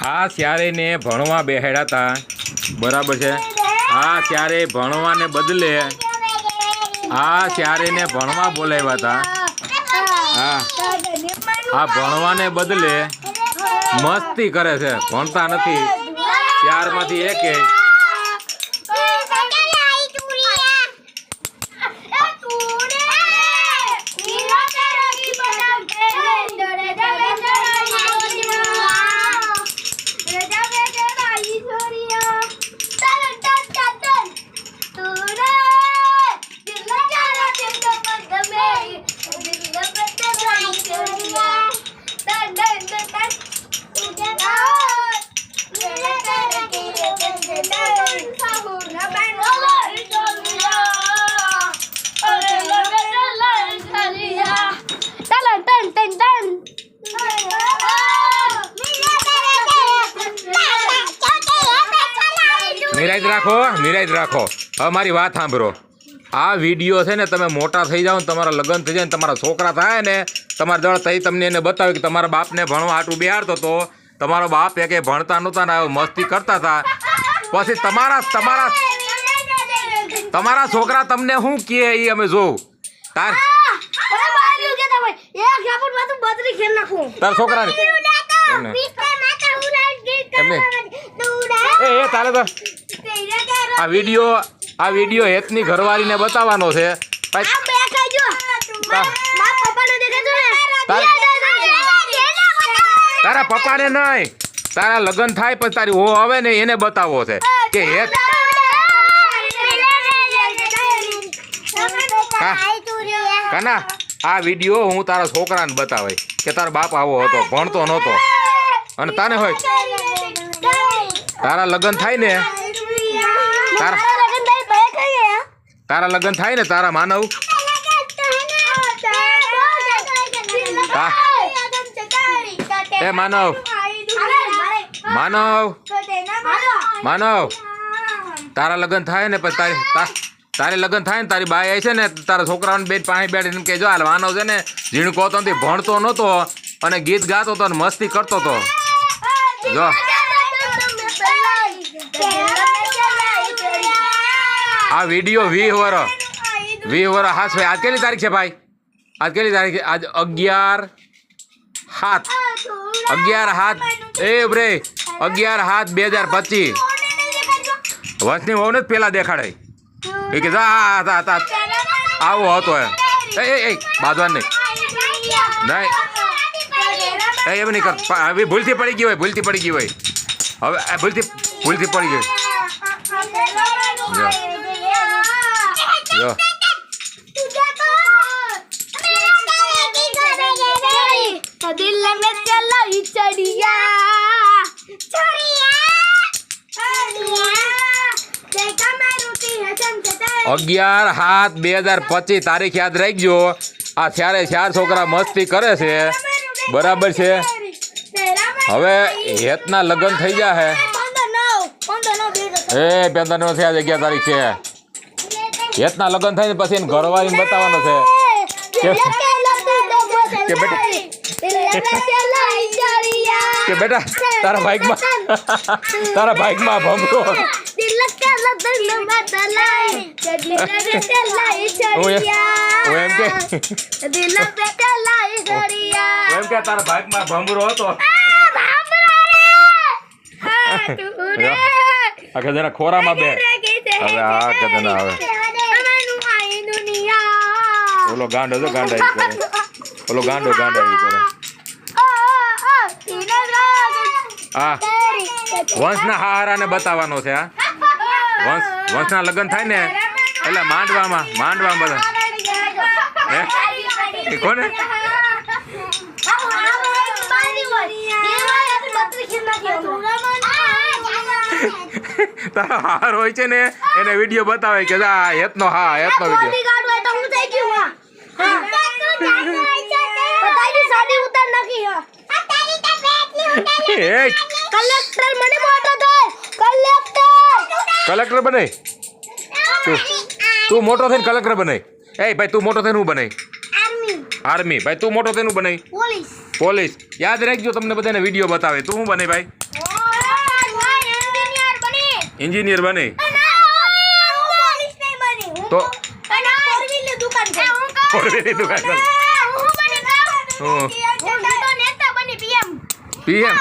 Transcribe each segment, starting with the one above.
આ ત્યારે ને ભણવા બેહાડ્યા હતા, બરાબર છે। આ ત્યારે ભણવાને બદલે આ ત્યારે ને ભણવા બોલાવ્યા હતા। આ ભણવાને બદલે મસ્તી કરે છે, ભણતા નથી। ત્યારમાંથી એકે નિરાજ રાખો। હવે મારી વાત સાંભળો। આ વિડીયો છે ને, તમે મોટા થઈ જાઓ ને, તમારા લગ્ન થઈ જાય ને, તમારા છોકરા થાય ને, તમારા દળ થઈ તમને એને બતાવે કે તમારા બાપને ભણવા હાટું બિહારતો હતો, તમારો બાપ એ કંઈ ભણતા નહોતા ને મસ્તી કરતા હતા, પછી તમારા છોકરા તમને શું કહે એ અમે જોઉં। તાર છોકરા એ તારે તો આ વિડીયો હેતની ઘરવાળીને બતાવવાનો છે। તારા પપ્પાને નહીં, તારા લગ્ન થાય પછી તારી હો આવે ને એને બતાવવો છે કે હેત કાના આ વિડીયો હું તારા છોકરાને બતાવે કે તારો બાપ આવો હતો, ભણતો નહોતો, અને તાને હોય તારા લગ્ન થાય ને, તારા લગ્ન થાય ને, તારા માનવ એ માનવ તારા લગ્ન થાય ને પછી તારે લગ્ન થાય ને, તારી બાઈ આવી છે ને, તારા છોકરાઓને બે પાસે બેઠ એમ કે જો હાલ માનવ છે ને ઝીણકો હતો ને, ભણતો નહોતો અને ગીત ગાતો હતો ને મસ્તી કરતો હતો। જો આ વિડીયો 20 વર્ષ હાથ ભાઈ, આજ કેટલી તારીખ છે ભાઈ? આજ કેટલી તારીખ છે? આજ 11/7/2025 વર્ષની હોવ ને પેલા દેખાડાય એ કે આવો હતો એ બાંધવા નહીં એમ નહીં કર, હવે ભૂલથી પડી ગઈ હોય, હવે ભૂલથી પડી ગઈ। જો दिल में चला चढ़िया 11/7/2025 તારીખ યાદ રાખજો। આ ત્યારે 4 છોકરા મસ્તી કરે છે, બરાબર છે। હવે હેતના લગ્ન થઈ જાય એ 15 થયા 11 તારીખ છે। હેતના લગ્ન થાય ને પછી એને ઘરવાળીને બતાવવાનો છે કે બેટા તારા બાઇકમાં ભમરો હું એમ કે દિલ पे चलाई घड़िया હું એમ કે તારા ભાગમાં ભમરો હતો આ જરા ખોરામાં બે હવે આ કદના આવે ઓલો ગાંડો તો ગાંડા ઈ કરે ઓલો ગાંડો ઈ કરે આ વંશના હારાને બતાવવાનો છે આ વંશના લગ્ન થાય ને એટલે માંડવામાં બધા હે એ કોને તારો હાર હોય છે ને એને વિડીયો બતાવે કે આ હેતનો વિડીયો કલેક્ટર બને તું મોટો થઈને કલેક્ટર બને એ ભાઈ તું મોટો થઈને હું બને આર્મી ભાઈ તું મોટો થઈને બને પોલીસ યાદ રાખજો તમને બધાને વિડીયો બતાવે તું શું બને ભાઈ એન્જિનિયર બને તો ફોરવ્હીલની દુકાન પીએમ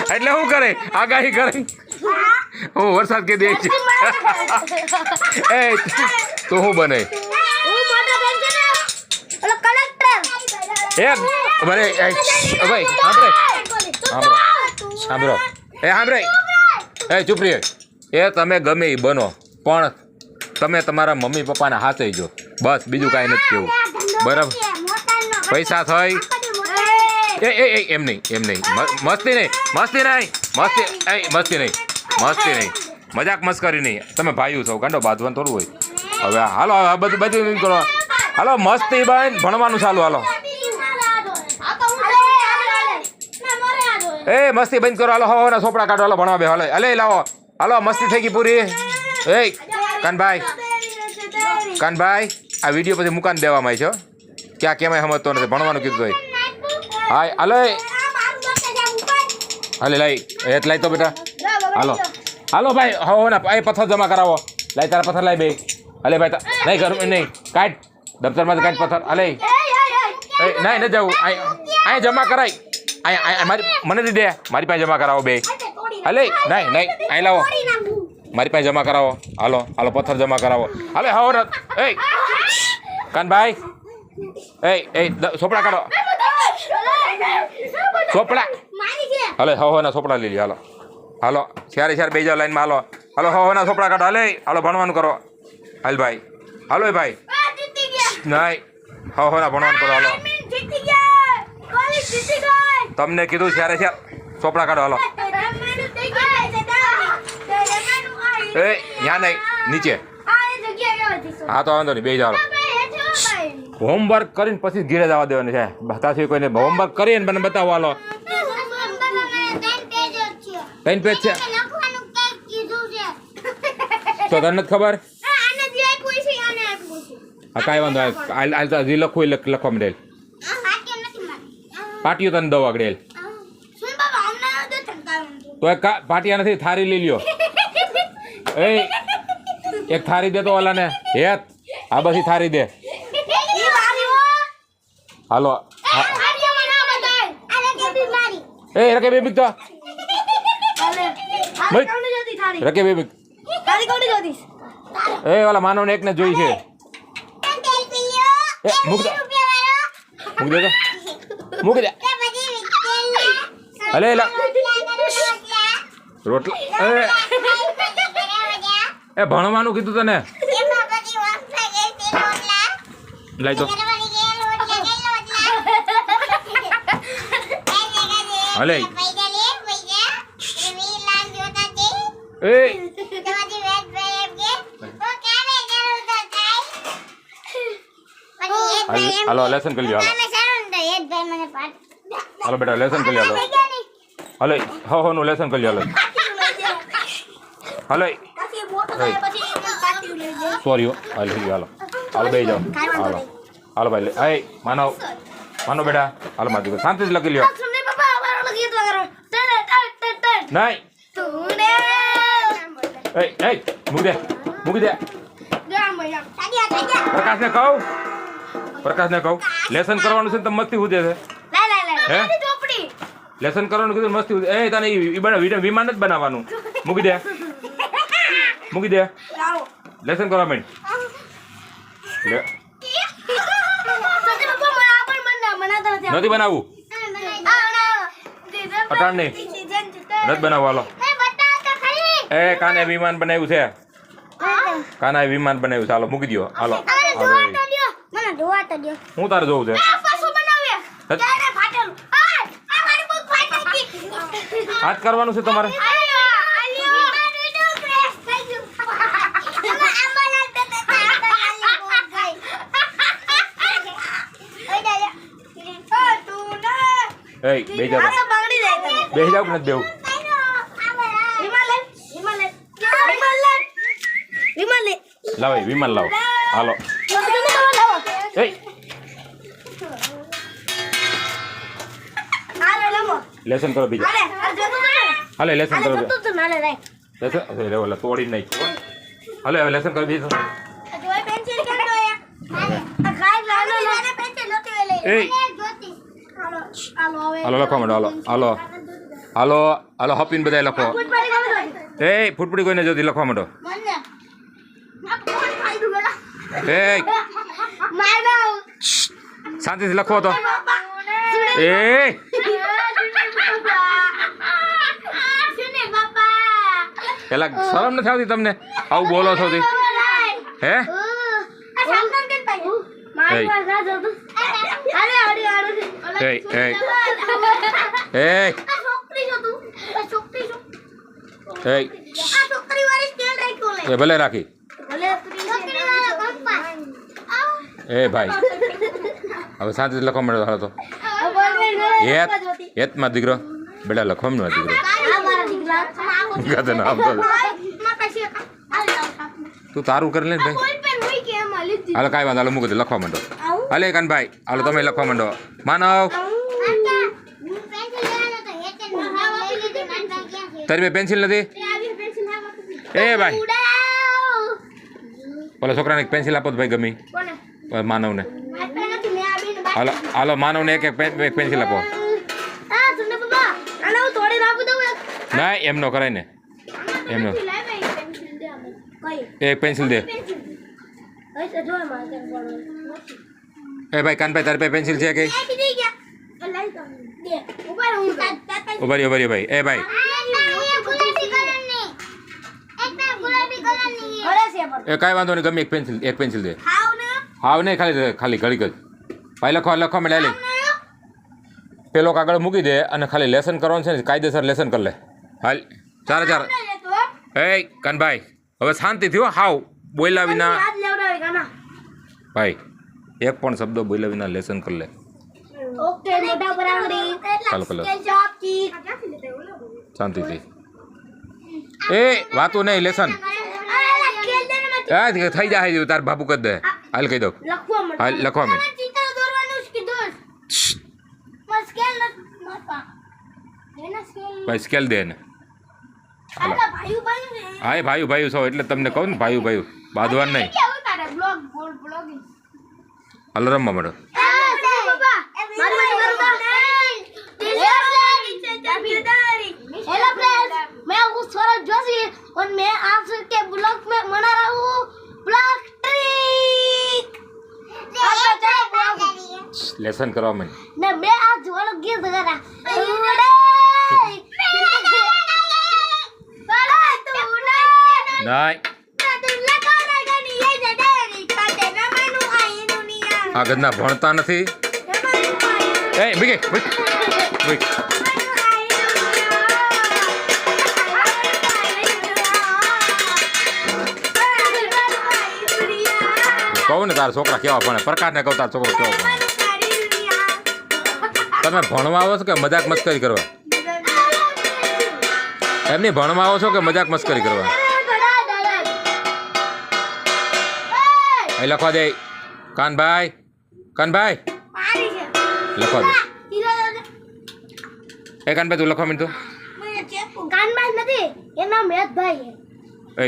એટલે શું કરે આગાહી કરે હું વરસાદ કે દે છે એ તો હું બને એ બરે ભાઈ સાંભળો એ ચૂપ રહે એ તમે ગમે એ બનો પણ તમે તમારા મમ્મી પપ્પાને હાથે જો બસ બીજું કાંઈ નથી કેવું બરાબર પૈસા થઈ એ એમ નહીં મસ્તી નહીં મજાક મસ્કરી નહીં તમે ભાઈઓ છો ગાંડો બાંધવાનું થોડું હોય હવે હાલો બધું કરો હાલો મસ્તી બંધ ભણવાનું ચાલુ હાલો એ મસ્તી બંધ કરો હાલો હવાના સોપડા કાઢો હાલો ભણવા બે હાલો હલે લાવો હાલો મસ્તી થઈ ગઈ પૂરી એ કાનભાઈ આ વિડીયો પછી મુકાન દેવામાં છો ક્યાં કેમ સમજતો નથી ભણવાનું કીધું ભાઈ હાય હાલે લઈ હેત લાઈ તો બેટા હાલો ભાઈ હવાના એ પથ્થર જમા કરાવો લાઈ તારા પથ્થર લાઈ બે હલે ભાઈ નહીં કરું નહીં કાઢ દફતરમાંથી કાઢ પથ્થર હલે નહીં ન જવું અહીં જમા કરાય મને દે મારી પાસે જમા કરાવો બે હલે નહીં અહીં લાવો મારી પાસે જમા કરાવો હાલો પથ્થર જમા કરાવો હાલે હવો એ કાનભાઈ એ સોપડા કાઢો સોપડા હલે હવાના સોપડા લઈ લે હાલો ચારે બે જાવ લાઈનમાં હાલો હવાના સોપડા કાઢો હાલો ભણવાનું કરો હાલ ભાઈ હાલો ભાઈ નહીં હવાના ભણવાનું કરો હાલો તમને કીધું ચારે સોપડા કાઢો હાલો એ ત્યાં નહીં નીચે હા તો વાંધો નહીં બે જાવ હોમવર્ક કરીને પછી ઘીરે જવા દેવાનું છે બતાવી કોઈને હોમવર્ક કરીને મને બતાવો હાલો 3 પેજ છે તો તને નથી ખબર હા કાંઈ વાંધો હાલ તો હજી લખવું લખવા માંડેલ પાટીઓ તને દવા આગળ તો એક પાટિયા નથી થારી લઈ લ્યો એ એક થારી દે તો ઓલાને હેત આ બધી થારી દે હાલો એ રકે બેબી તો રકે બેબી એ ઓલા માનવ ને એકને જોઈ છે એ મૂક દે હલે રોટલા એ ભણવાનું કીધું તને લઈ તો હલે એ હાલો લેસન કરી લો હાલો બેટા લેસન કરી લો હાલો હો નું લેસન કરી લો હાલો સોરી હાલો બે જાઓ હાલો ભાઈ માનો બેટા હાલો મારી દીકરો શાંતિથી લખી લ્યો નહીં મૂકી દે પ્રકાશને કહું લેસન કરવાનું છે ને તમે મસ્તી ઉદે છે હે લેસન કરવાનું કીધું મસ્તી ઉદે એ તને વિમાન જ બનાવવાનું મૂકી દે લેસન કરવા માંડ નથી બનાવવું અટાણ નહીં નથી બનાવવું હાલો એ કાને વિમાન બનાવ્યું છે કાના વિમાન બનાવ્યું છે હાલો મૂકી દો હાલો હું તારે જોઉં છે આજ કરવાનું છે તમારે એ બે જાવ કે નથી બેવું લાવો વિમાન લાવો હાલો એ લેસન કરો બીજા હાલે લેસન કરો લેસન ઓલા તોડી નાખ્યું હાલે હવે લેસન કરો બીજું એ હાલો લખવા માંડો હાલો હપીને બધા લખો એ ફૂટપડી કોઈને જોતી લખવા માંડો એ શાંતિથી લખો તો એ પેલા શરમ નથી આવતી તમને આવું બોલો છો હે એ ભલે રાખી એ ભાઈ હવે શાંતિથી લખવા માંડો હાલો તો હેતમાં દીકરો બેટા લખવા માંડો દીકરો તું તારું કરી લે ભાઈ હાલો કાંઈ વાંધો હાલો મૂકી દે લખવા માંડો હાલે કાનભાઈ હાલો તમે લખવા માંડો માનવ તારી બે પેન્સિલ નથી એ ભાઈ ઓલા છોકરાને એક પેન્સિલ આપો તો ભાઈ ગમી માનવને હાલો માનવને એક પેન્સિલ આપો ના એમ નો કરાય ને એમનો એક પેન્સિલ દે એ ભાઈ કાનભાઈ તારી પાસે પેન્સિલ છે કે ઉભા ભાઈ એ ભાઈ એ કાંઈ વાંધો નહીં ગમે એક પેન્સિલ દે હાવ નહીં ખાલી ઘડીક જ ભાઈ લખવા માંડે લે પેલો કાગળ મૂકી દે અને ખાલી લેસન કરવાનું છે ને કાયદેસર લેસન કરી લે હાલ ચાર એ કાનભાઈ હવે શાંતિ થયો હાવ બોલ્યા વિના ભાઈ એક પણ શબ્દ બોલ્યા વિના લેસન કરી લે ચાલો કર શાંતિથી એ વાતું નહીં લેસન થઈ જાય તાર બાપુ કરી દે હાલ કહી દો હાલ લખવા માંડ ભાઈ સ્કેલ દે ને હા એ ભાઈ છો એટલે તમને કહું ને ભાઈ બાંધવાનું નહીં હાલો રમવા માંડો हेलो फ्रेंड्स मैं हूँ स्वराज जोशी और मैं आप सबके ब्लॉग में मना रहा हूँ ब्लॉग ट्रिक लेसन करवा में ना मैं आज वाला गीत गा रहा नहीं આ ગદના ભણતા નથી એ બીગે બીગ કહું ને તારા છોકરા કેવા ભણે પ્રકાશને કહું તારા છોકરો કેવો ભણે તમે ભણવા આવો છો કે મજાક મસ્કરી કરવા એમની ભણવા આવો છો કે મજાક મસ્કરી કરવા અહીં લખવા દે કાનભાઈ લખવા દે એ કાનભાઈ તું લખવા માંડ કાનભાઈ નથી એના મેઘભાઈ એ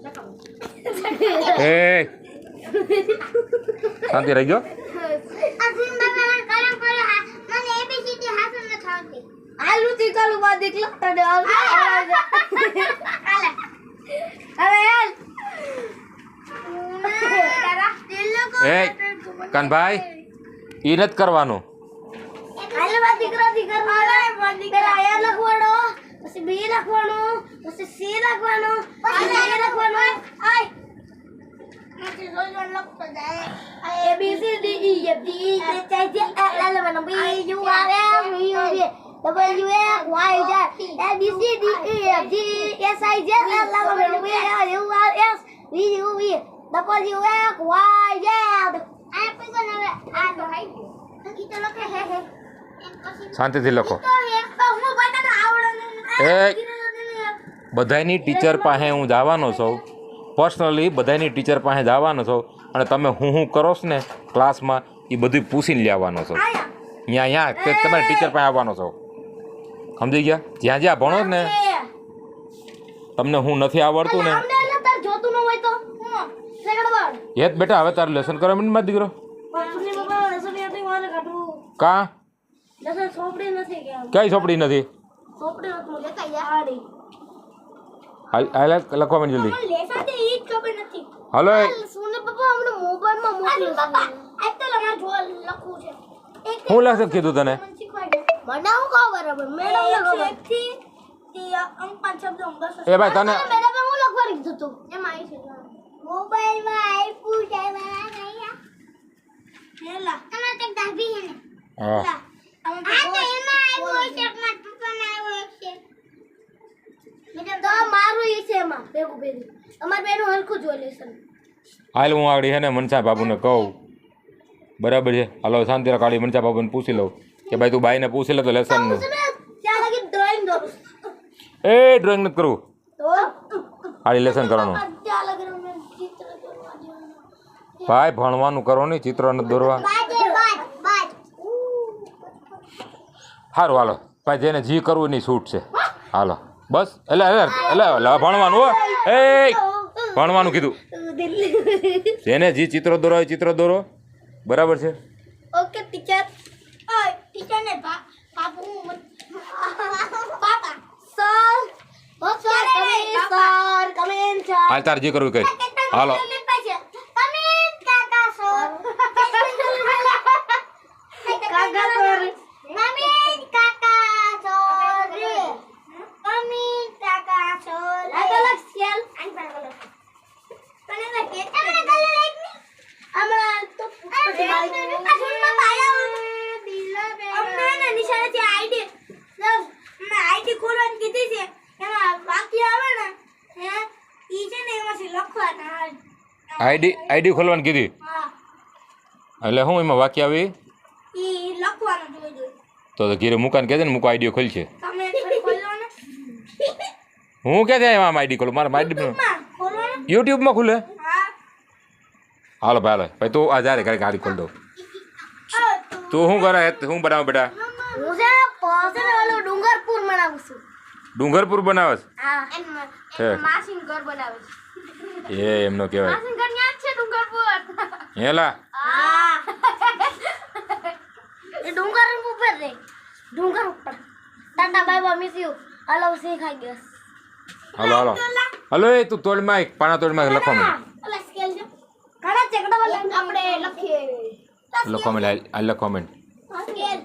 એ શાંતિ રહી ગયો. આલુ ચીકાલું બાદ એકલા તડે આલુ અરે યાર એ કાનભાઈ ઈ નથી કરવાનું. આલે બાદ દીકરા પેલા આયા લખવાનો પછી બી લખવાનો પછી સી લખવાનો પછી એ લખવાનો આય નથી રોજન લખતો જાય A B C D E F G H I J K L M N O P Q R S T U V W X Y Z A B C D E F G S I J K L M N O P Q R S T U V W X Y Z આ પૈસા નવે આ તો high નકી તો લખે હે શાંતિથી લખો. તો એક તો હું બતાને આવડે એ બધાયની ટીચર પાસે હું જવાનો છું, પર્સનલી બધાયની ટીચર પાસે જવાનો છું અને તમે હું કરો છો ને ક્લાસમાં એ બધું પૂછીને લેવાનો છો. અહીંયા તે તમારી ટીચર પાસે આવવાનો છો, સમજી ગયા? જ્યાં જ્યાં ભણો ને તમને હું નથી આવડતું ને અમને તાર જોતું ન હોય તો સેકન્ડ એ જ બેટા હવે તારું લેસન કરવા મને મારો દીકરો સુની બાબા રસોઈ આતી મારે કાઢું કા લસણ સોપડી નથી કે કઈ ચોપડી નથી સોપડી નતું લેતા યાડી હાલ લખવા માંડ જલ્દી. પણ લેસન તે ઈ ચોપડી નથી. હાલો એ સુની બાબા અમને મોબાઈલમાં મોકલી બાબા આ તો અમાર જો લખવું છે એક હું લખે કીધું તને મને શીખવાડે મને હું કહો બરાબર મેડમ લખો થી તે અંક પાંચ શબ્દ બસ એ ભાઈ તને મેડમ હું લખવા કીધું તું એમાં આવી છે મોબાઈલમાં આપ્યું છે મારા નૈયા હેલા તમારે તક દાબી હે ને હા આ તો એમાં આવ્યું છે મારા પપ્પાને આવ્યું છે મેડમ તો મારું ઈ છે એમાં ભેગું ભેગું અમાર બેનું હરખું જોઈ લેશન હાલ હું આગળ હે ને મનસા બાબુને કહું બરાબર છે. હાલો શાંતિ રાખ, કાળી મનસા બાબુને પૂછી લઉં કે ભાઈ તું બાઈને પૂછી લે તો લેસનનું. ત્યાં લગી ડ્રોઈંગ દોરું એ ડ્રોઈંગ નથી કરવું, તો હાલી લેસન કરવાનું. ત્યાં લગી મેં ચિત્ર દોરવા દેવાનું ભાઈ ભણવાનું કરો ને, ચિત્ર નથી દોરવા. બાજ સારું હાલો ભાઈ, જેને જી કરવું એની છૂટ છે. હાલો બસ એટલે ભણવાનું હો, એ ભણવાનું કીધું. જેને જી ચિત્ર દોરો એ ચિત્ર દોરો, બરાબર છે? ઓકે ટીચર ઓય ટીચર ને બાપુ પાપા sir sir come in sir હાલ તાર જી કરવું કઈ. હાલો કમ ઇન કાકા સર કાકા સર કમ ઇન કાકા સર કમ ઇન કાકા સર આ તો લખ સ્કેલ આઈ પર પણ એને કે તમને કલર લાઈક ની હમણાં તો પાછળમાં પાયા અમને ને નિશાળેથી આઈડી આઈડી ખોલવાની કીધી છે એમાં વાક્ય આવે ને હે ઈ છે ને એમાંથી લખવાના આઈડી ખોલવાની કીધી હા એટલે હું એમાં વાક્ય આવી ઈ લખવાનું જોઈએ તો ઘીરે મુકાન કહે છે ને મૂકો આઈડીઓ ખોલશે. તમે ખોલો ને હું કે છે એમાં આઈડી ખોલું, મારા આઈડી ખોલો ને યુટ્યુબમાં ખુલે. હા હાલો ભાઈ હાલો ભાઈ, તું આ જારે ઘરે ગાડી ખોલ દઉં. તું શું કરે, શું બનાવે બેટા? હું છે ને ઓલું ડુંગરપુર બનાવું છું ડુંગરપુર બનાવે હા છે? માસીન ઘર બનાવે છે એ એમનો કહેવાય. માસીન ઘર ન્યા જ છે ડુંગરપુર હેલા હા એ ડુંગર ઉપર રે ડુંગર ઉપર Tata bye bye miss you hello C ખાઈ ગયો હાલો હાલો હાલો એ તું તોડમાં એક પાણા તોડમાં લખવા માંડ. ઓલા સ્કેલ જો ઘણા ચેકડા વાળા આપણે લખીએ લખવા માંડ, આ લખવા માંડ. સ્કેલ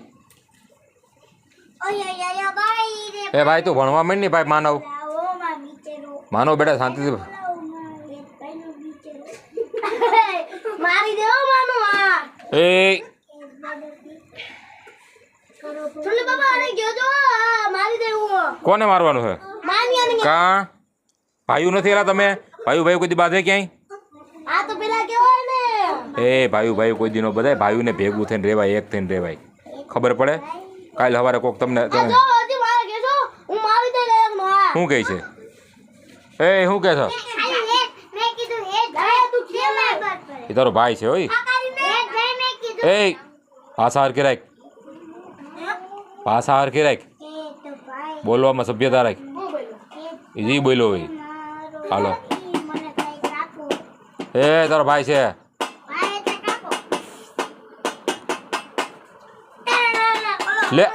ઓય ઓય ઓય ભાઈ રે એ ભાઈ તું ભણવા માંડ ને ભાઈ, માનવ ઓ માં નીચેનો માનવ બેટા શાંતિથી. મારી દેવો માનો આ એ સુલે બાબા અરે ગયો જો મારી દેવું કોને મારવાનું છે? માનિયાને કા ભાઈઓ નથી એલા તમે? ભાઈઓ ભાઈ કોઈ દી બાંધે ક્યાંય? આ તો પેલા કેવાય ને એ ભાઈઓ કોઈ દી નો બધાય ભાઈઓને ભેગું થઈને રહેવાય, એક થઈને રહેવાય, ખબર પડે? કાલે સવારે કોક તમને આ જો હજી મારે કે છો હું મારી દે એક નો આ શું કહે છે? એ શું કહે છો? મેં કીધું હે જાય તું કેમ વાત કરે એ તારો ભાઈ છે ઓય. હે જાય મેં કીધું એ ભાષા હરખી રાખ, ભાષા હરખી રાખ, એ તો ભાઈ બોલવામાં સભ્યતા રાખ. હું બોલું એ જી બોલ્યો હોય. હાલો મને એ તારો ભાઈ છે. ભાઈ તે કાકો લે.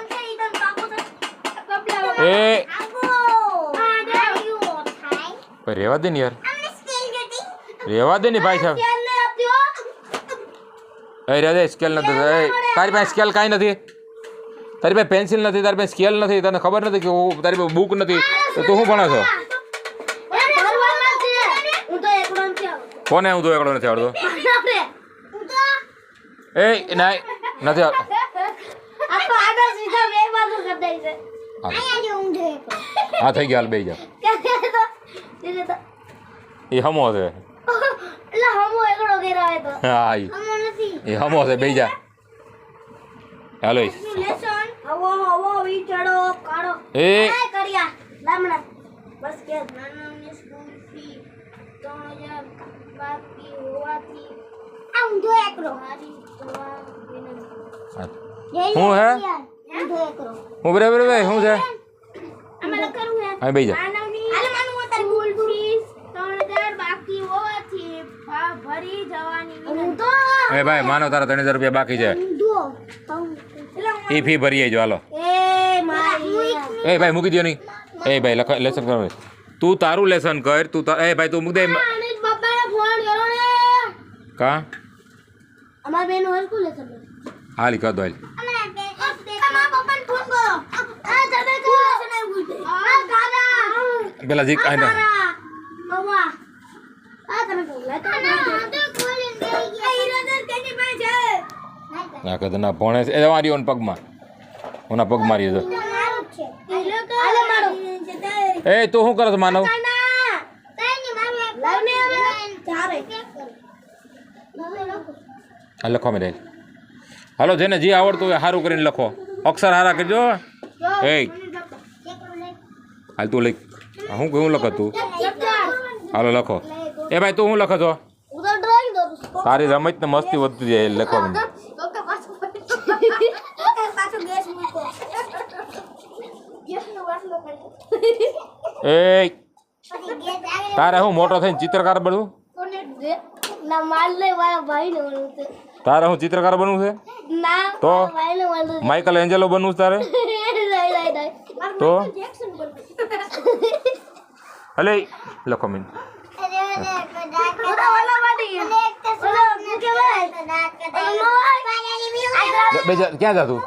એ કાકો આ દાયું થાય ભાઈ રેવા દે ને યાર, અમને સ્કેલ ગટી રેવા દે ને ભાઈ સાહેબ. સ્કેલ ને આપ્યો એ રે દે, સ્કેલ નથી. એ તારી પાસે સ્કેલ કાંઈ નથી, તારી પાસે પેન્સિલ નથી, તારી પાસે સ્કેલ નથી, તને ખબર નથી કે તારી પાસે બુક નથી, તો તું શું ભણે છો? હું તો એકલો નથી આવતો કોને હું તો એકલો નથી આવડતો? હું તો એ નાય નથી આવડતો. આખો આગળ સીધા બે બાજુ કરી દઈ છે હા. અહીંયા જો ઊંધો એકલો હા થઈ ગયા, હાલ બેસી જા. એ હમો છે. એટલે હમો એકલો ગેરાવે તો હા હમો નથી એ હમો છે, બેસી જા. હાલો ઈ. લેસન હવો હવો વિચડો કાળો એ કર્યા લામડા બસ કે નાનાની સ્કૂલ ફી 3000 બાકી હોવાથી આ ઊંધો એકલો હારી દવા હા. હું હે ઊંધો એકલો હું બરાબર ભાઈ શું છે? અમારે કરવું હે હા બેસી જા. માનવની હાલે માનવ તારી સ્કૂલ ફીસ 3000 બાકી હોવાથી ભરી જવાની હું તો એ ભાઈ માનો તારા 3000 રૂપિયા બાકી છે, ઊંધો એ ફી ભરીએ જો. હાલો એ મારી એ ભાઈ મૂકી દો નહીં. એ ભાઈ લેસન કર, તું તારું લેસન કર. તું એ ભાઈ તું મૂકી દે. આને પપ્પાને ફોન કરો ને કા અમાર બેન હોય સ્કૂલે છે હાલ કર દો હાલ. અમાર પપ્પાને ફોન કરો આ તમે સ્કૂલે છે ને બોલતે આ દાદા પેલા જી આઈ બવા આ તમે બોલા તો તો ખોલી દે ગયા ઈરાદા તેની પાસે ના કદ ના ભણે છે. એ મારી ઓન પગમાં, ઓના પગ મારી દો. મારું છે એ લોકો હાલે મારો એ તું શું કરે છે માનવ? ના કઈ ની મારું લાવને હવે ચારે હા લખો મેં હાલો, જેને જે આવડતું હોય સારું કરીને લખો, અક્ષર સારા કરજો. એ હાલ તું લખ. હું હું લખ તું? હાલો લખો. એ ભાઈ તું શું લખો છો? ઉધર ડ્રોઈંગ દો તારી રમત ને મસ્તી વધતી જાય લખવા મને. પાછો ગેસ મૂકો ગેસ નો વાસલો કરી એ પછી ગેસ આવે તારે હું મોટો થઈને ચિત્રકાર બનવું? કોને દે ના માલ લે મારા ભાઈ ને બોલું છે તારે હું ચિત્રકાર બનવું છે? ના તો? ભાઈ ને બોલું માઇકલ એન્જેલો બનવું છે તારે? તો જેક્સન બોલું હલે લખો મેં. ક્યાં જા તું?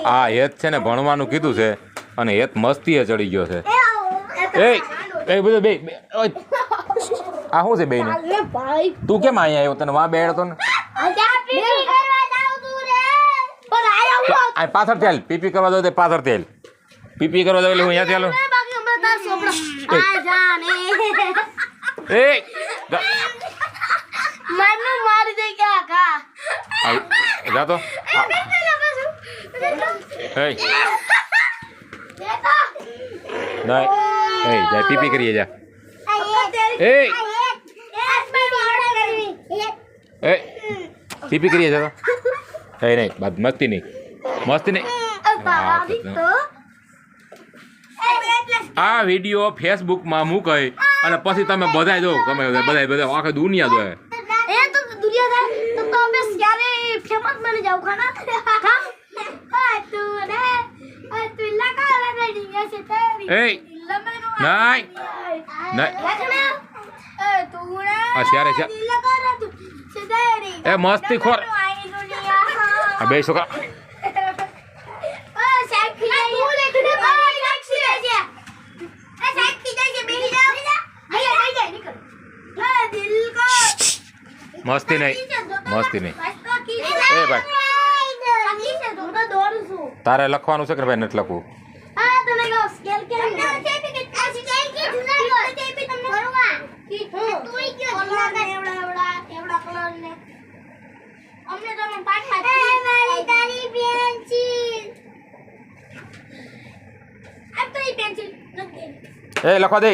આ હેત છે ને ભણવાનું કીધું છે અને હેત મસ્તીએ ચડી ગયો છે. એ એ બધું બે બે- ઓય. આ શું છે બે ને? તું કેમ અહીંયા આવ્યો? તને વાં બેડતો ને આ પાછળથી હાલ. પીપી કરવા દો તે પાછળથી હાલ. પીપી કરવા દો એટલે હું અહીંયાથી હાલું. એ જા. મારી દે ક્યાં કા હાલ, જા તો. એ નહીં એ જા પીપી કરીએ જા. એ એ પીપી કરીએ જા તો. એ નહીં બાદ મસ્તી નહીં, મસ્તી નહીં. આ વિડીયો ફેસબુકમાં મૂકાય અને પછી તમે બધાય દો, તમે બધા આખી દુનિયા દો. એ તો દુનિયા તો અમે ક્યારે ફેમસ બની જાવ ખાના આ તું રે આ તું લગા લગાડી છે તારી એ લમનો નહીં નહીં એ તું રે આ શિયારે છે. લગા રે તું સદારી એ મસ્તી ખોર. આ બે છોકરા આ સાક્ષી આ તું લે તું આ સાક્ષી રે છે આ સાક્ષી દે છે બેહી જાવ ભૈયા બેહી જા નીકળ આ દિલ કો મસ્તી નહીં, મસ્તી નહીં. એ ભાઈ તારે લખવાનું છે કે ભાઈ નથી લખવું? એ લખવા દે.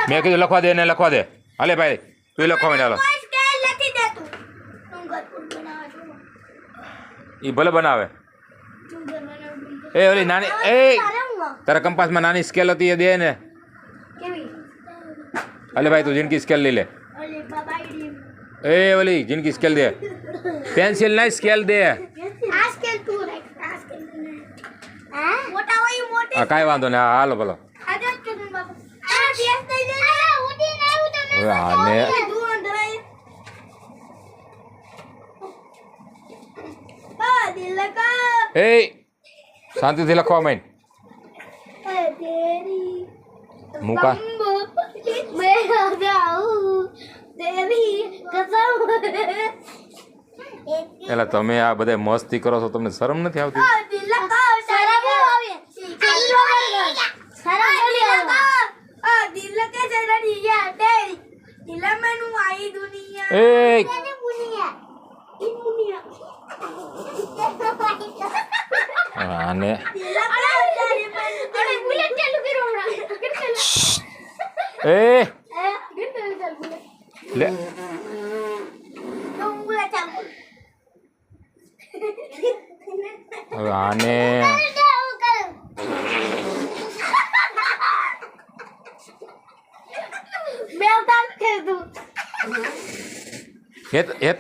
મેં કીધું લખવા દે ને લખવા દે. હાલે ભાઈ તું લખવા માંડ. હાલો એ ભલે બનાવે. એ ઓલી નાની એ તારા કંપાસમાં નાની સ્કેલ હતી એ દે ને. અલે ભાઈ તું જિંદગી સ્કેલ લઈ લે ઓલી બાબાઈ એ ઓલી જિંદગી સ્કેલ દે પેન્સિલ નહીં સ્કેલ દે આ સ્કેલ તું રાખ આ સ્કેલ હા મોટા હોય મોટી હા કાંઈ વાંધો નહીં હાલો ભલો આ જો કે બાબા આ બેસ દઈ દે ઉડી ના હું તમને હવે આને તું અંદરાય આ દિલ કા એ શાંતિથી લખવા માંડ તેરી મૂકા मैं आ जाऊं तेरी कसम એટલે તમે આ બધા મસ્તી કરો છો તમને શરમ નથી આવતી दिल का शराब आवे शराब बोली आ दिल के जरा दिया तेरी दिल में नु आई दुनिया એ दुनिया इन दुनिया આને दिल का तेरी अरे बुलेट चालू करो हमरा એ લે હવે આને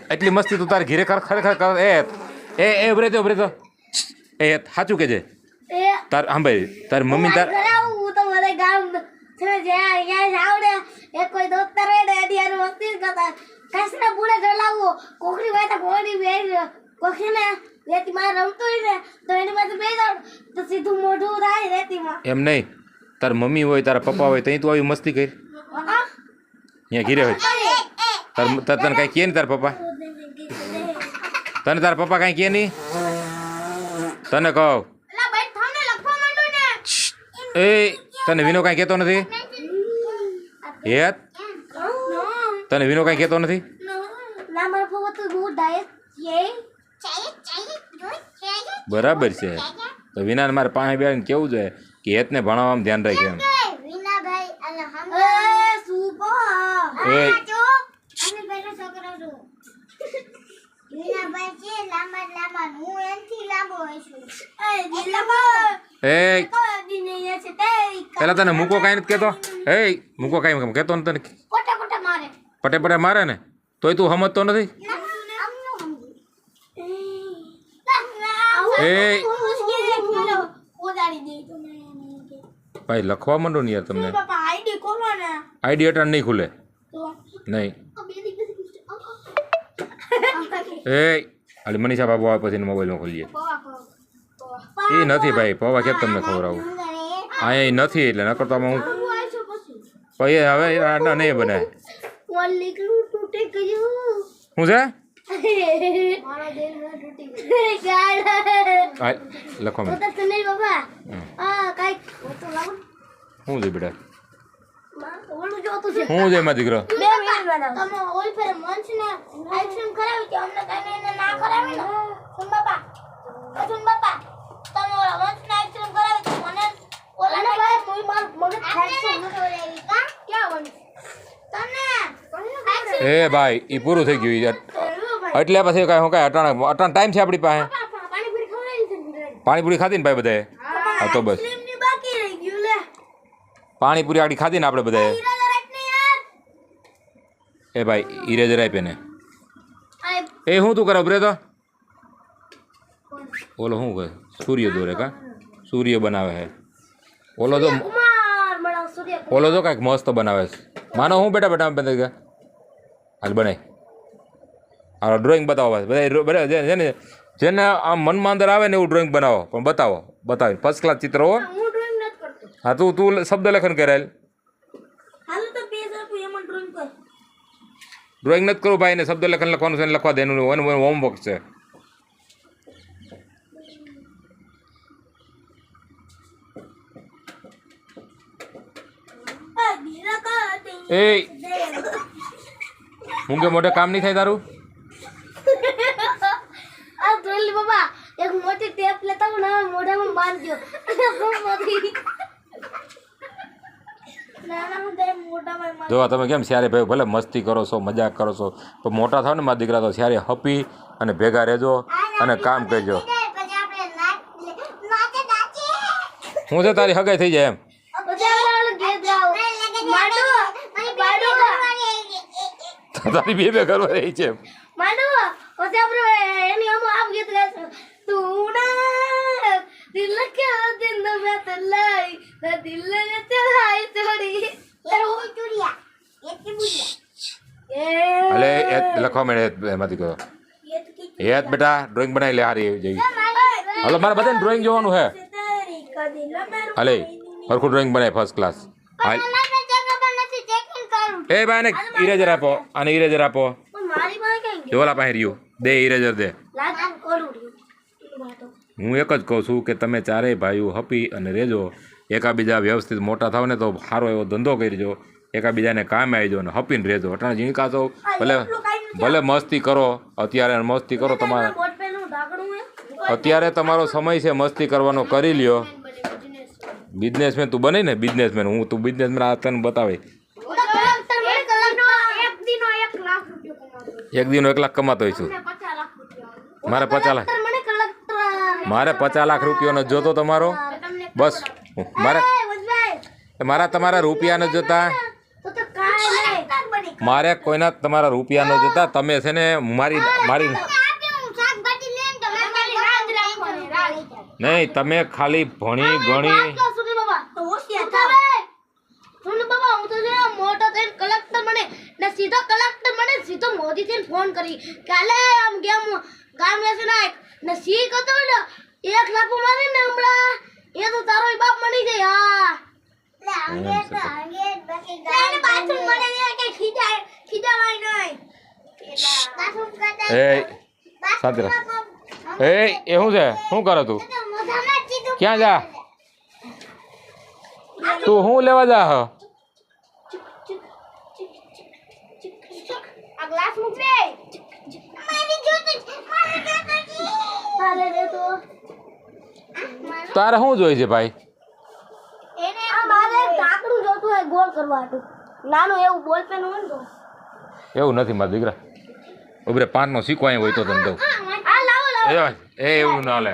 એટલી મસ્તી તું તારે ઘીરે ખરેખર કર એ ઉભરે તો એ સાચું કે છે તાર સાંભળ તારી મમ્મી તાર કોઈ દોસ્ત કાસના પૂરા ચલાવો કોકરી ભાઈ તો કોડી બે કોકરીને રેતીમાં રમતો હોય ને તો એની પાસે બે જાવ તો સીધું મોઢું થાય રેતીમાં એમ નહીં તાર મમ્મી હોય તારા પપ્પા હોય ત્યાં તું આવી મસ્તી કરી અહીંયા ઘીરે હોય તને કાંઈ કહે નહીં તારા પપ્પા તને તારા પપ્પા કાંઈ કહે નહીં તને કહો એલા ભાઈ થાને લખવા માંડો ને એ તને વિનો કાંઈ કહેતો નથી હેત તને વિનો કાંઈ કહેતો નથી ના મારા પપ્પા તો બહુ ડાયટ બરાબર છે તો વિનાને મારે પાસે બેસીને કેવું જોઈએ કે હેતને ભણાવવામાં ધ્યાન રાખે એમ વિનાભાઈ અલ્હમ સુપર એ અને પેલો છોકરો છું વિનાભાઈ છે લાંબા લાંબા હું એનથી લાંબો છું એ દિલમાં એ કોદી નહીં છે તેરી પેલા તને મૂકો કાંઈ નથી કહેતો એ મૂકો કાંઈ કહેતો નથી તને કોટા કોટા મારે પટે પટે મારે ને તોય તું સમજતો નથી એ ભાઈ લખવા માંડો ને યાર તમને આઈડી ખોલો ને આઈડી અટાણ નહીં ખુલે નહીં એ હાલી મનીષા બાબુ આવે પછી મોબાઈલમાં ખોલીએ એ નથી ભાઈ પૌવા કેમ તમને ખવડાવું અહીંયા એ નથી એટલે નકર તો આમાં હું પછી હવે આના નહીં બનાય શું છે મારો દિલ માં તૂટી ગયો લખવા માંડ તો તને બાબા આ કાઈ તો લાવ શું છે બેટા ઓલું જોતું છે શું છે એમાં દીકરો 2 મિનિટ બનાવો તમે ઓલ પર મંચ ને આઈસ્ક્રીમ કરાવી કે અમને કઈ એને ના કરાવી ને સુન બાપા તમે ઓલા મંચ ને આઈસ્ક્રીમ કરાવી તો મને ઓલા ને ભાઈ તું માર મગજ ફેરસો ન કરાવી કા ક્યાં બની તને એ ભાઈ એ પૂરું થઈ ગયું યાર એટલે પછી કાંઈ હું કાંઈ અટાણ ટાઈમ છે આપણી પાસે પાણીપુરી ખવડાવી છે પાણીપુરી ખાધી ને ભાઈ બધાએ હા તો બસ આઈસ્ક્રીમ ની બાકી રહી ગયું લે પાણીપુરી આડી ખાધી ને આપણે બધાએ ઈરાદા રાખ ને યાર એ ભાઈ ઇરેઝર આપે ને આ એ શું તું કરે ઉભરે તો ઓલો શું કરે સૂર્ય દોરે કા સૂર્ય બનાવે છે ઓલો તો કુમાર મળાવ સૂર્ય ઓલો તો કાંઈક મસ્ત બનાવે છે માનો હું બેટા બેટા બધા ગયા હાલ બનાય આ ડ્રોઈંગ બતાવો બધા જેને જેને આમ મનમાં અંદર આવે ને એવું ડ્રોઈંગ બનાવો પણ બતાવી ફર્સ્ટ ક્લાસ ચિત્ર હો હું ડ્રોઈંગ નથી કરતો હા તું શબ્દ લેખન કરેલ હાલો તો 2 આપું એમાં ડ્રોઈંગ કર ડ્રોઈંગ નથી કરવું ભાઈ ને શબ્દ લેખન લખવાનું છે ને લખવા દેનું હોમવર્ક છે આ દીરા કા એ મૂંગે મોઢે કામ નહીં થાય તારું આ ટ્રોલી બાબા એક મોટી ટેપ લેતા હું ના મોઢામાં બાંધ્યો નાના હું તે મોઢામાં જોવા તમે કેમ સ્યારે ભાઈ ભલે મસ્તી કરો છો મજાક કરો છો પણ મોટા થાવ ને મારા દીકરા તો સ્યારે હપી અને ભેગા રહેજો અને કામ કરજો હું છે તારી હગાઈ થઈ જાય એમ ગીત ગાઓ માડો તારી બે કરવા રહી છે માનો પછી આપણે એની આમ આપ ગીત ગાઈશું તું ના દિલ કે દિન મેં તલાઈ દિલ ને ચલાઈ ચોરી એ હોય ચોરિયા એથી બુડિયા અલે એ લખવા મળે એમાંથી કહો એ બેટા ડ્રોઈંગ બનાવી લે હારી જેવી હાલો મારે બધાને ડ્રોઈંગ જોવાનું હે હાલે હરખું ડ્રોઈંગ બનાય ફર્સ્ટ ક્લાસ હાલ એ ભાઈ આને ઇરેઝર આપો આને ઇરેઝર આપો મારી પાસે કઈ જોલા પાસે રહ્યું દે ઇરેઝર દે લાગ કોલું વાતો હું એક જ કહું છું કે તમે ચારેય ભાઈઓ હપી અને રહેજો એકાબીજા વ્યવસ્થિત મોટા થાવ ને તો સારો એવો ધંધો કરજો એકાબીજાને કામે આવી જાઓ ને હપીને રહેજો અટાણે ઝીણકા છો ભલે મસ્તી કરો અત્યારે મસ્તી કરો તમારે બોટ પેનું ઢાંકણું હે અત્યારે તમારો સમય છે મસ્તી કરવાનો કરી લ્યો બિઝનેસમેન તું બને ને બિઝનેસમેન હું તું બિઝનેસમેન આ તને બતાવે એક દિનો 1 લાખ કમાતો હોઈશું મારે 50 લાખ મારે 50 લાખ રૂપિયાનો જોતો તમારો બસ મારા તમારા રૂપિયા ન જોતા મારે કોઈના તમારા રૂપિયા ન જોતા તમે છે ને મારી નહીં તમે ખાલી ભણી ગણી મોટો થઈને કલેક્ટર બને ને સીધો કલેક્ટર બને સીધો મોદી થઈને ફોન કરી કાલે આમ ગામ લેશે નાખ ને સી કતો ને 1 લાખ મારે ને હમણાં એ તો તારો બાપ મળી જાય હા એને બાથરૂમ મળે કે ખીજાવાય નહીં બાથરૂમ કરતા એ શાંતિ રાખ એ શું છે શું કરો તું ક્યાં જા તું શું લેવા જા હ આ ગ્લાસ મૂક દે મારી જોતો અરે રે તો તારે શું જોઈએ છે ભાઈ એને આ મારે ઢાંકણું જોતું હોય ગોળ કરવા હતું નાનું એવું બોલ પેન હોય ને તો એવું નથી મારા દીકરા ઉભરે પાનનો શીખો અહીં હોય તો તને દઉં આ લાવો લાવો એ એવું ના લે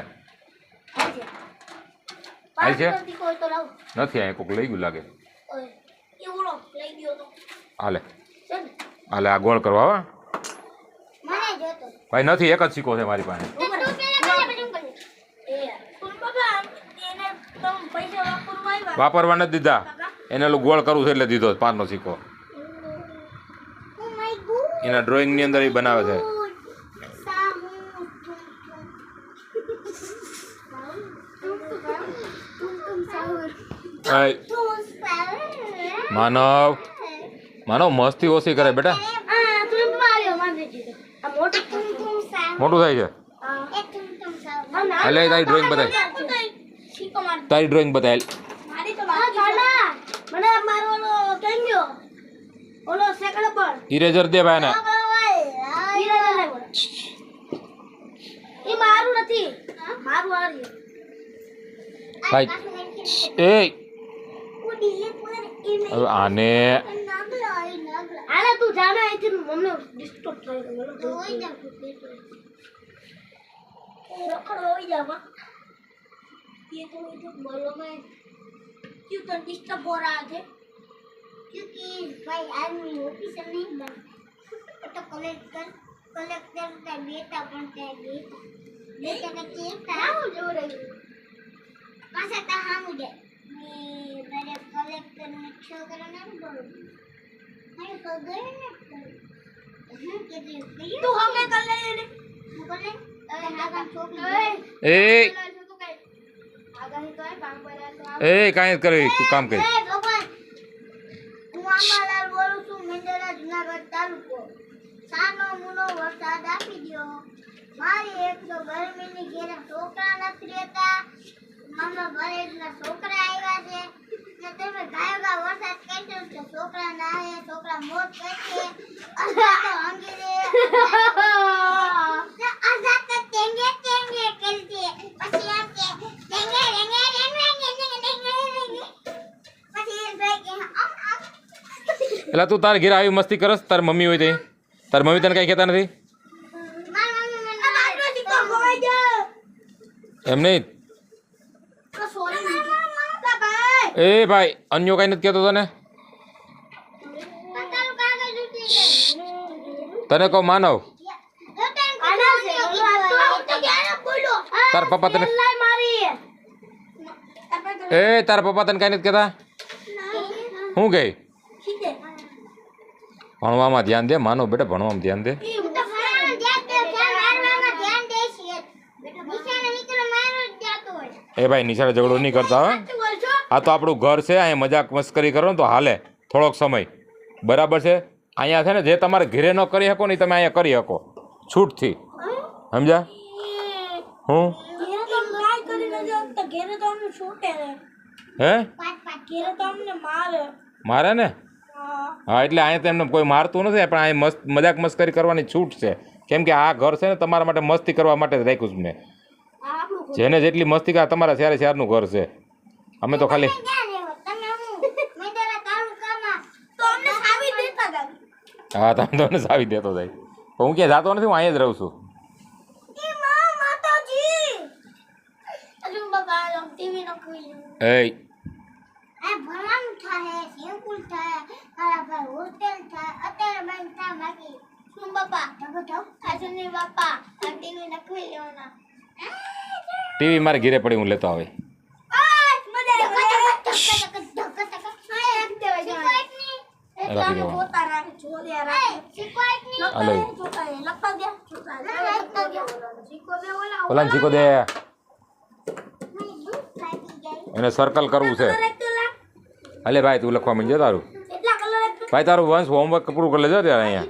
પાંચ છે? નથી કોઈ તો લાવો નથી અહીં કોઈક લઈ ગયું લાગે ઓય એવડો લઈ ગયો તો હાલે છે ને હાલે આ ગોળ કરવા હો મને જોતો ભાઈ નથી એક જ શીખો છે મારી પાસે વાપરવા નથી દીધા એને ઓલું ગોળ કરવું છે એટલે દીધો પાનનો શીખો એના ડ્રોઈંગની અંદર એ બનાવે છે માનવ માનવ મસ્તી ઓછી કરે બેટા મોટું થાય છે એટલે તારી ડ્રોઈંગ બતાય તારી ડ્રોઈંગ બતાય મને મારો ઓલો કેમ ગયો ઓલો સેકન્ડ પર ઇરેઝર દે ભાઈ ને એ મારું નથી મારું હારી ભાઈ એ હવે આને આલે તું જાને અહીંથી મમ્મી ડિસ્ટર્બ થાય તો હોઈ જા રખડો હોઈ જા માં ये तो इधर बोलो मैं क्यों तो डिस्टर्ब हो रहा है क्योंकि भाई आदमी ऑफिसर नहीं बन तो कलेक्टर का बेटा बनता है बेटा का केटा हो जो रही पासा था हम मुझे मैं मेरे कलेक्टर ने छोकरा ना बोलो मैं तो गए ना तू हमें कर ले ने कर ले हां छोकरा એ એ કાંઈ જ કરે તું કામ કરી હું આંબાલાલ બોલું છું મેંદરા જુનાગઢ તાલુકો સાનો મુનો વરસાદ આપી દ્યો મારી એક તો ગરમીની ઘેરે છોકરા નથી રહેતા મામા ઘરેના છોકરા આવ્યા છે ને તમે ગાયગા વરસાદ કેન્સલ છે છોકરા ના હે છોકરા મોત કરશે અસા તો અંગી રે અસા તો ટેંગે ટેંગે કરતી પછી આમ કે ટેંગે રેંગે એટલે તું તારે ઘેર આવી મસ્તી કરસ તારી મમ્મી હોય તે તારી મમ્મી તને કાંઈ કહેતા નથી એમ નહીં એ ભાઈ અન્યો કાંઈ નથી કહેતો તને તને કહું માનવ આના છે તો ક્યારે બોલો તાર પપ્પા તને લાઈ મારી એ તારા પપ્પા તને કાંઈ નથી કહેતા શું કહે ભણવામાં ધ્યાન દે માનો બેટા ભણવામાં ધ્યાન દે એ ભાઈ નિશાળે ઝઘડો નહીં કરતા હો આ તો આપણું ઘર છે અહીંયા મજાક મસ્કરી કરો ને તો હાલે થોડોક સમય બરાબર છે અહીંયા છે ને જે તમારે ઘરે ન કરી શકો ને એ તમે અહીંયા કરી શકો છૂટથી સમજ્યા હું હે મારે ને હા એટલે અહીંયા તો એમને કોઈ મારતું નથી પણ અહીંયા મસ્ત મજાક મસ્કરી કરવાની છૂટ છે કેમ કે આ ઘર છે ને તમારા માટે મસ્તી કરવા માટે જ રાખ્યું છે મેં જેને જેટલી મસ્તી કરે તમારા સારે સારનું ઘર છે અમે તો ખાલી હા તમે તો સાવી દેતો જાય પણ હું ક્યાંય જાતો નથી હું અહીંયા જ રહું છું એ ટીવી મારે ઘરે પડી હું લેતો આવે રાખી દેવા ઓલા શીખો દે એને સર્કલ કરવું છે અલે ભાઈ તું લખવા માંડજે તારું ભાઈ તારું વંશ હોમવર્ક પૂરું કરી લેજો ત્યારે અહીંયા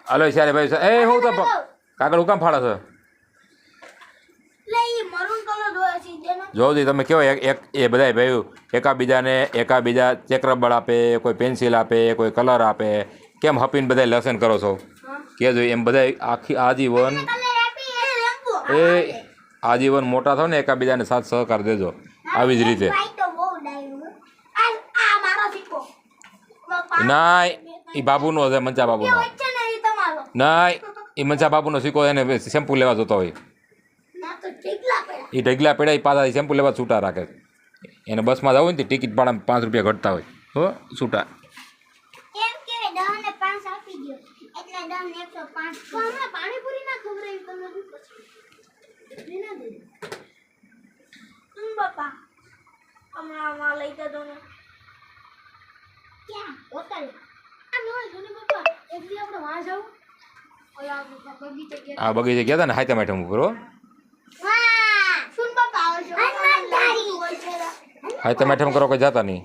અલે સારે ભાઈ એ હું તો કાગળ હું કામ ફાળે છે જોજી તમે કેવો એક એ બધા ભાઈ એકાબીજા ચેકરબળ આપે કોઈ પેન્સિલ આપે કોઈ કલર આપે કેમ હપીને બધા લેસન કરો છો કહેજો એમ બધા આખી આજીવન એ આજીવન મોટા થાવ ને એકાબીજાને સાથ સહકાર દેજો આવી જ રીતે ના એ બાબુનો છે મંચા બાબુનો ના એ મંચા બાબુનો સિક્કો એને શેમ્પુ લેવા જતો હોય એ ઢગલા પેડા એ પાછા શેમ્પુ લેવા છૂટા રાખે એને બસમાં જવું ને ટિકિટ ભાડા 5 રૂપિયા ઘટતા હોય હો છૂટા આ બગીચે ગયા હતા ને હાથે માઠે ઉપર હો હાથે માઠે કરો કોઈ જતા નહીં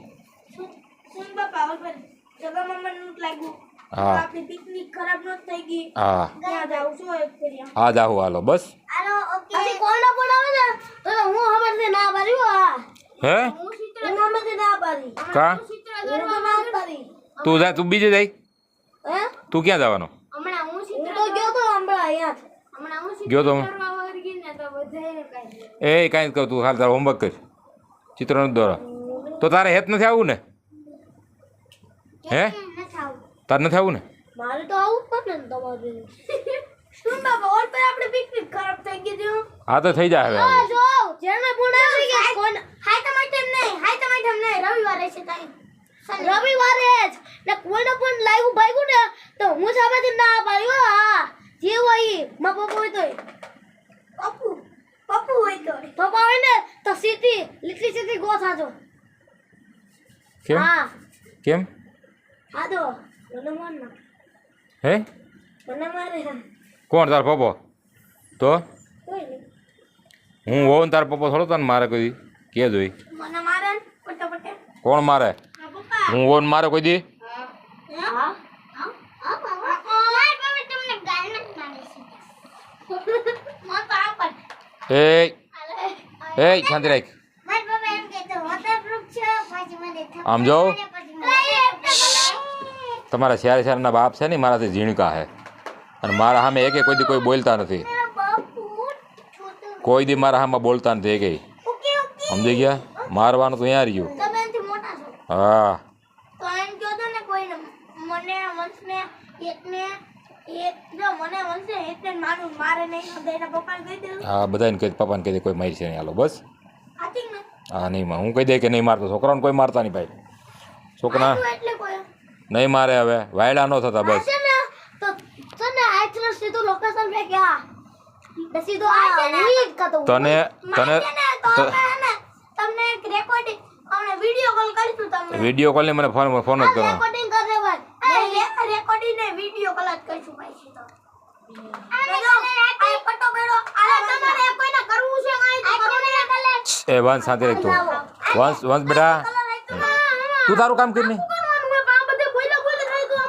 હા હા જાઉં હાલો બસ હે કા તું જા તું બીજે જાય તું ક્યાં જવાનો ગયો તો એ કાંઈ કહું તું હાલ તારું હોમવર્ક કર ચિત્ર નથી દોરા તો તારે હેત નથી આવવું ને હે તારે નથી આવવું ને મારે તો આવું પડે ને તમારે શું બાબા ઓર પર આપણે પિકનિક ખરાબ થઈ ગઈ જો હા તો થઈ જાય હવે જો જેને બોલાવી ગયા કોણ હાય ટમાટમ નહીં રવિવારે છે તાઈ રવિવારે જ ને કોઈને પણ લાગ્યું ભાગ્યું ને તો હું સામેથી ના પાડ્યો હા જે હોય મા પપ્પા હોય તોય પપ્પુ હોય તો પપ્પા હોય ને તો સીધી લીટી સીધી ગો થાજો કેમ હા કેમ હા તો મને માર ના હે મને મારે કોણ તાર પપ્પો તો કોઈ નહીં હું હોઉં ને તાર પપ્પો થોડો તને મારે કોઈ કે જોઈ મને મારે પટપટે કોણ મારે હા પપ્પા હું હોઉં ને મારે કોઈ દી હા હા બાબા માર બાબા તમને ગાલ ન મારે છે મત આપણ એ શાંતિ રાખ માર બાબા એમ કહેતો વોટરપ્રૂફ છે પછી મને આમ જો તમારા શહેરના બાપ છે ને મારાથી ઝીણકા છે અને મારા સામે એકે કોઈ દી કોઈ બોલતા નથી કોઈ દી મારા સામે બોલતા નથી એકે સમજી ગયા મારવાનું તો અહીંયા રહ્યું હા તો એમ કહો તો ને કોઈને મને વંશને એકને એક જો મને વંશે એકને મારું મારે નહીં તો એના પપ્પાને કહી દે હા બધાને કહી પપ્પાને કહી દે કોઈ મારી છે નહીં હાલો બસ આતી ને હા નહીં હું કહી દે કે નહીં મારતો છોકરાઓને કોઈ મારતા નહીં ભાઈ છોકરા આટલું એટલે કોઈ નહીં મારે હવે વાયડા ન થતા બસ છે ને તો તને આટલો સીધું લોકેશન પે ગયા સીધો આ વીક કતો તને તને તમને એક રેકોર્ડિંગ અમે વિડિયો કોલ કરીશું તમને વિડીયો કોલની મને ફોન જ કરો રેકોર્ડિંગ કરે ભાઈ રેકોર્ડિંગ ને વિડિયો કોલ જ કરીશું ભાઈ સીધો આ પટો બેડો આ તમારે કોઈને કરવું છે કાઈ તો કરો ને એ વંશ શાંતિ રાખ તું વંશ બેટા તું તારું કામ કરી નહીં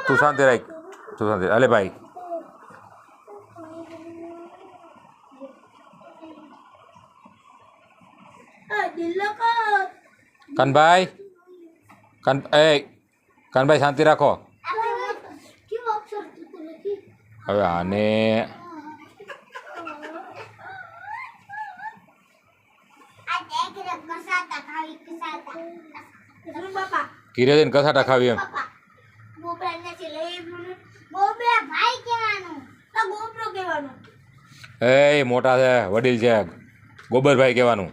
તું શાંતિ રાખ તું શાંતિ અલે ભાઈ કાનભાઈ કાનભાઈ શાંતિ રાખો હવે આને કીરે જઈને કસાટા ખાવી એમ એ મોટા છે વડીલ છે ગોબરભાઈ કહેવાનું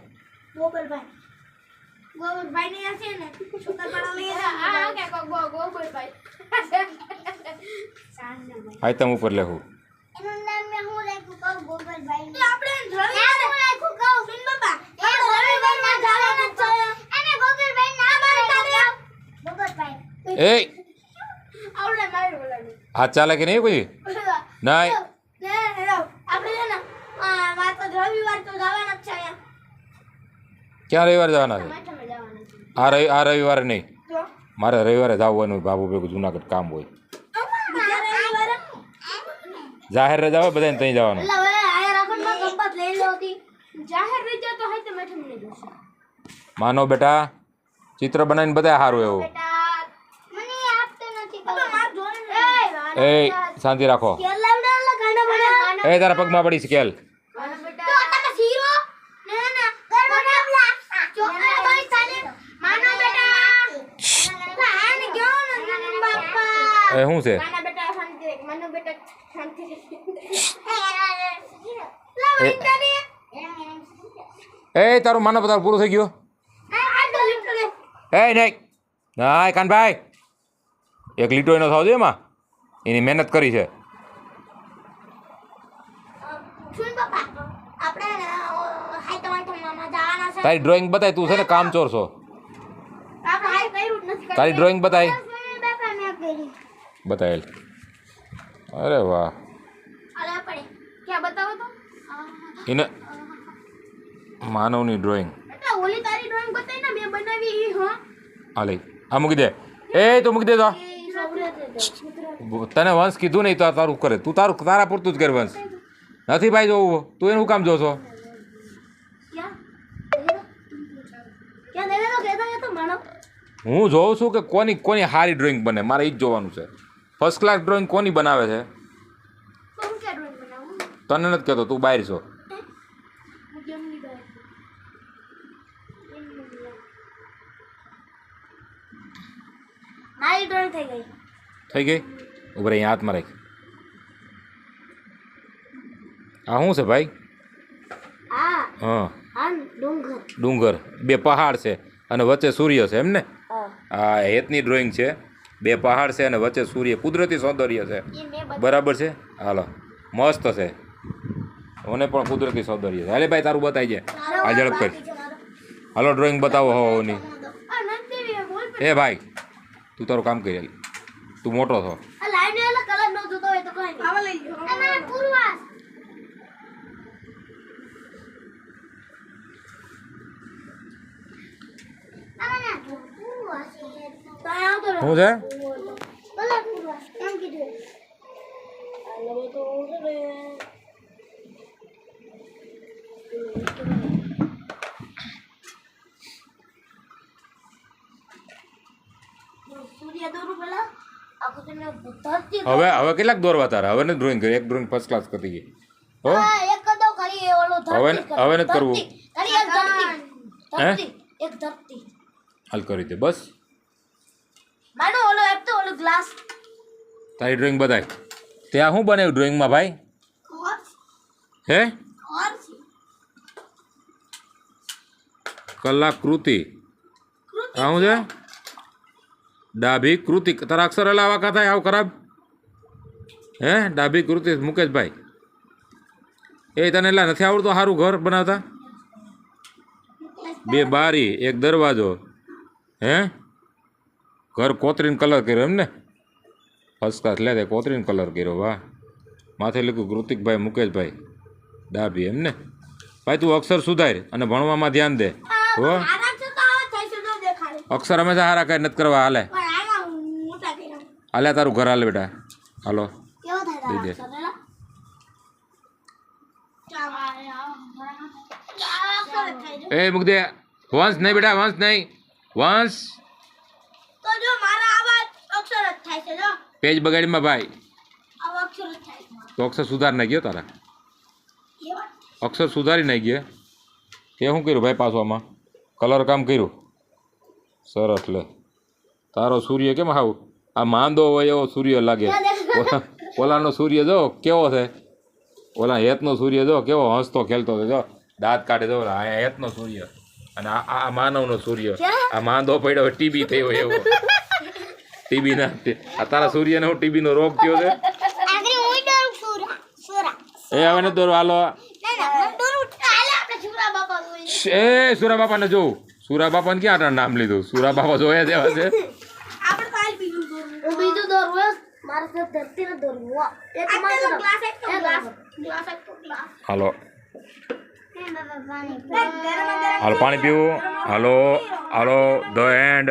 આઈટમ ઉપર લખું એ હાથ ચાલે કે નહીં કોઈ નહીં ક્યાં રવિવારે જવાના છે આ રવિવારે નહીં મારે રવિવારે જવાનું હોય બાબુ ભેગું જુનાગઢ કામ હોય જાહેર રજા હોય બધાને ત્યાં જવાનું માનો બેટા ચિત્ર બનાવીને બધા સારું એવું એ શાંતિ રાખો એ તારા પગમાં પડી સ્કેલ એ શું છે એ તારું માનો તારું પૂરું થઈ ગયું એ નહીં ના કાનભાઈ એક લીટો એનો થવો જોઈએ એમાં એની મહેનત કરી છે તારી ડ્રોઈંગ બતાય તું છે ને કામ ચોર છો તારી ડ્રોઈંગ બતાય બતાવેલ અરે વાહ એને માનવની ડ્રોઈંગ હાલે આ મૂકી દે એ તું મૂકી દે તો તને વંશ કીધું નહીં તો તારું કરે તું તારા પૂરતું જ કર વંશ નથી ભાઈ જોવું તું એનું કામ જોશો હું જોઉં છું કે કોની સારી ડ્રોઈંગ બને મારે એ જ જોવાનું છે ફર્સ્ટ ક્લાસ ડ્રોઈંગ કોની બનાવે છે તને નથી કહેતો તું બહાર છો થઈ ગઈ ઉભરે અહીંયા હાથમાં રાખ આ શું છે ભાઈ હા ડુંગર બે પહાડ છે અને વચ્ચે સૂર્ય છે એમ ને આ હેતની ડ્રોઈંગ છે બે પહાડ છે અને વચ્ચે સૂર્ય કુદરતી સૌંદર્ય છે બરાબર છે હાલો મસ્ત છે મને પણ કુદરતી સૌંદર્ય છે હાલે ભાઈ તારું બતાવી જાય આ ઝડપ કરી હાલો ડ્રોઈંગ બતાવો હોની એ ભાઈ તું તારું કામ કરી તું મોટો છો શું છે હવે કેટલાક દોરવા તારા હવે ને ડ્રોઈંગ કરી એક ડ્રોઈંગ ફર્સ્ટ ક્લાસ કરી ગઈ હો હવે નથી કરવું હાલ કરી દે બસ તારી ડ્રોઈંગ બતાય ત્યાં શું બનાવ્યું ડ્રોઈંગમાં ભાઈ હે કલાકૃતિ આ શું છે ડાભી કૃતિ તારા અક્ષર એલા આવા કા થાય આવ ખરાબ હે ડાભી કૃતિ મુકેશભાઈ એ તને એલા નથી આવડતું સારું ઘર બનાવતા 2 બારી 1 દરવાજો હે ઘર કોતરીને કલર કર્યો એમ ને ફર્સ્ટ ક્લાસ લે કોતરીને કલર કર્યો વાહ માથે લખ્યું કૃતિકભાઈ મુકેશભાઈ ડાભી એમ ને ભાઈ તું અક્ષર સુધાર અને ભણવામાં ધ્યાન દે હો આરામથી તો આવા થાય છે જો દેખાડે અક્ષર હંમેશા હારા કઈ નથી કરવા હાલે પણ આમાં મોટા કર્યા હાલે તારું ઘર હાલે બેટા હાલો કેવો થાય દઈ દે. સરેલા એ મૂક દે વંશ નહીં બેટા વંશ નહીં વંશ તો જો મારા આવા અક્ષર જ થાય છે જો પેજ બગાડીમાં ભાઈ આવા અક્ષર જ થાય છે તો અક્ષર સુધાર નાખી ગયો તારા એવા અક્ષર સુધારી નાખી ગયા તે શું કર્યું ભાઈ પાછું આમાં કલર કામ કર્યું સરસ લે તારો સૂર્ય કેમ હાવ આ માંદો હોય એવો સૂર્ય લાગે ઓલાનો સૂર્ય જો કેવો છે ઓલા હેતનો સૂર્ય જો કેવો હસતો ખેલતો હતો જો દાંત કાઢે જો આ હેતનો સૂર્ય અને આ માનવનો સૂર્ય આ માંદો પડ્યો હોય ટીબી થયો એવો ટીબી ના આ તારા સૂર્યને હું ટીબીનો રોગ થયો છે આગળ હું ડરું સુરા સુરા એ હવે ને દોરો હાલો ના હું ડરું ચાલે આપણે સુરા બાપા જોઈએ એ સુરા બાપાને જોઉં સુરા બાપાને ક્યાં આટલા નામ લીધું સુરા બાપા જોયા જેવા છે આપણે કાલ બીજું દોરવું હું બીજું દોરવું મારે તો ધરતી ને દોરવું એ તમારો ક્લાસ એક તો ક્લાસ એક તો ક્લાસ હાલો હાલો પાણી પીવું હાલો હાલો ધ એન્ડ